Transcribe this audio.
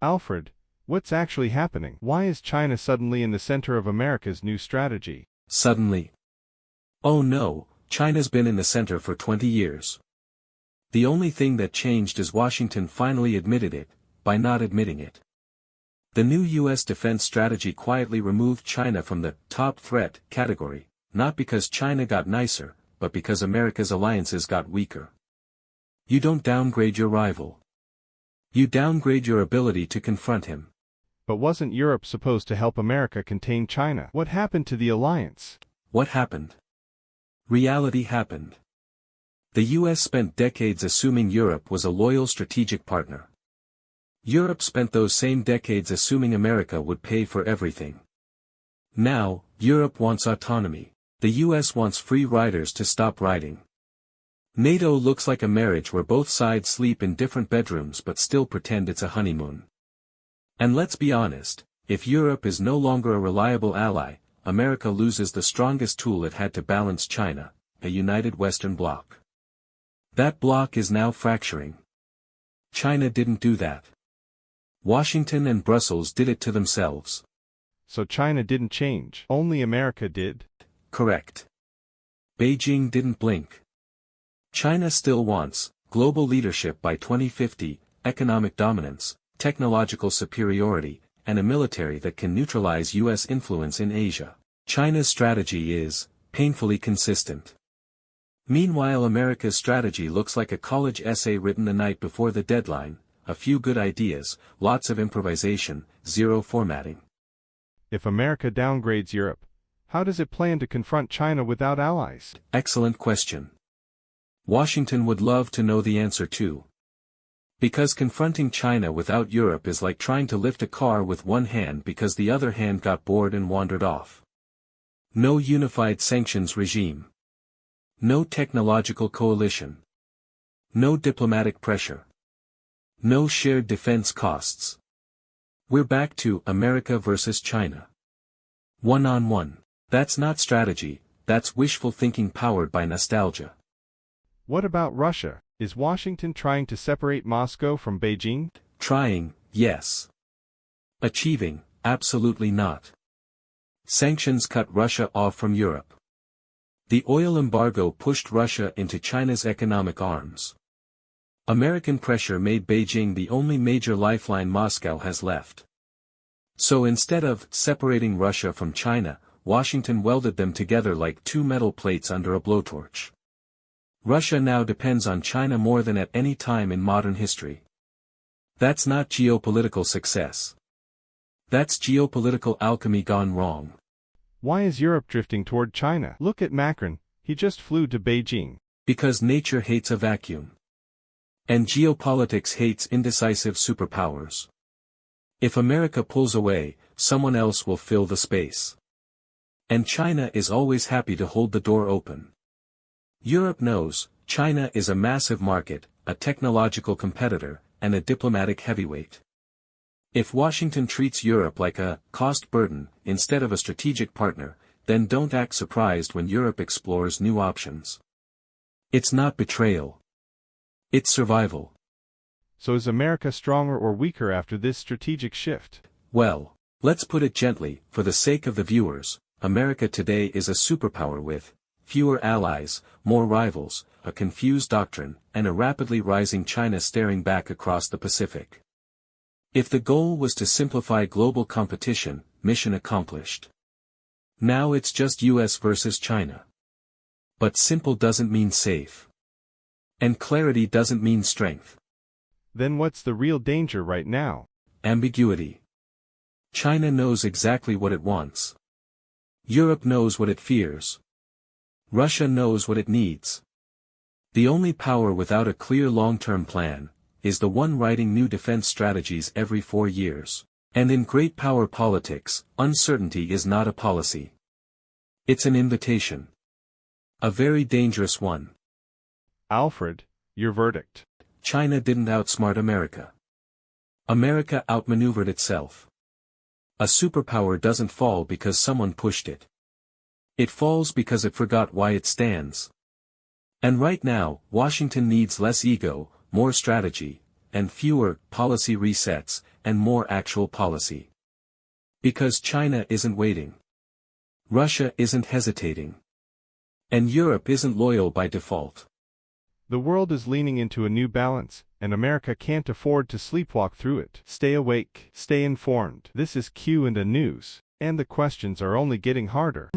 Alfred, what's actually happening? Why is China suddenly in the center of America's new strategy? Suddenly. Oh no, China's been in the center for 20 years. The only thing that changed is Washington finally admitted it, by not admitting it. The new U.S. defense strategy quietly removed China from the top threat category, not because China got nicer, but because America's alliances got weaker. You don't downgrade your rival. You downgrade your ability to confront him. But wasn't Europe supposed to help America contain China? What happened to the alliance? What happened? Reality happened. The U.S. spent decades assuming Europe was a loyal strategic partner. Europe spent those same decades assuming America would pay for everything. Now, Europe wants autonomy. The U.S. wants free riders to stop riding. NATO looks like a marriage where both sides sleep in different bedrooms but still pretend it's a honeymoon. And let's be honest, if Europe is no longer a reliable ally, America loses the strongest tool it had to balance China, a united Western bloc. That bloc is now fracturing. China didn't do that. Washington and Brussels did it to themselves. So China didn't change, only America did? Correct. Beijing didn't blink. China still wants global leadership by 2050, economic dominance, technological superiority, and a military that can neutralize U.S. influence in Asia. China's strategy is painfully consistent. Meanwhile, America's strategy looks like a college essay written the night before the deadline, a few good ideas, lots of improvisation, zero formatting. If America downgrades Europe, how does it plan to confront China without allies? Excellent question. Washington would love to know the answer too. Because confronting China without Europe is like trying to lift a car with one hand because the other hand got bored and wandered off. No unified sanctions regime. No technological coalition. No diplomatic pressure. No shared defense costs. We're back to America versus China. One-on-one. That's not strategy, that's wishful thinking powered by nostalgia. What about Russia? Is Washington trying to separate Moscow from Beijing? Trying, yes. Achieving, absolutely not. Sanctions cut Russia off from Europe. The oil embargo pushed Russia into China's economic arms. American pressure made Beijing the only major lifeline Moscow has left. So instead of separating Russia from China, Washington welded them together like two metal plates under a blowtorch. Russia now depends on China more than at any time in modern history. That's not geopolitical success. That's geopolitical alchemy gone wrong. Why is Europe drifting toward China? Look at Macron, he just flew to Beijing. Because nature hates a vacuum. And geopolitics hates indecisive superpowers. If America pulls away, someone else will fill the space. And China is always happy to hold the door open. Europe knows, China is a massive market, a technological competitor, and a diplomatic heavyweight. If Washington treats Europe like a cost burden, instead of a strategic partner, then don't act surprised when Europe explores new options. It's not betrayal. It's survival. So is America stronger or weaker after this strategic shift? Well, let's put it gently, for the sake of the viewers, America today is a superpower with fewer allies, more rivals, a confused doctrine, and a rapidly rising China staring back across the Pacific. If the goal was to simplify global competition, mission accomplished. Now it's just US versus China. But simple doesn't mean safe. And clarity doesn't mean strength. Then what's the real danger right now? Ambiguity. China knows exactly what it wants. Europe knows what it fears. Russia knows what it needs. The only power without a clear long-term plan is the one writing new defense strategies every 4 years. And in great power politics, uncertainty is not a policy. It's an invitation. A very dangerous one. Alfred, your verdict. China didn't outsmart America. America outmaneuvered itself. A superpower doesn't fall because someone pushed it. It falls because it forgot why it stands. And right now, Washington needs less ego, more strategy, and fewer policy resets, and more actual policy. Because China isn't waiting. Russia isn't hesitating. And Europe isn't loyal by default. The world is leaning into a new balance, and America can't afford to sleepwalk through it. Stay awake, stay informed. This is Q and A News, and the questions are only getting harder.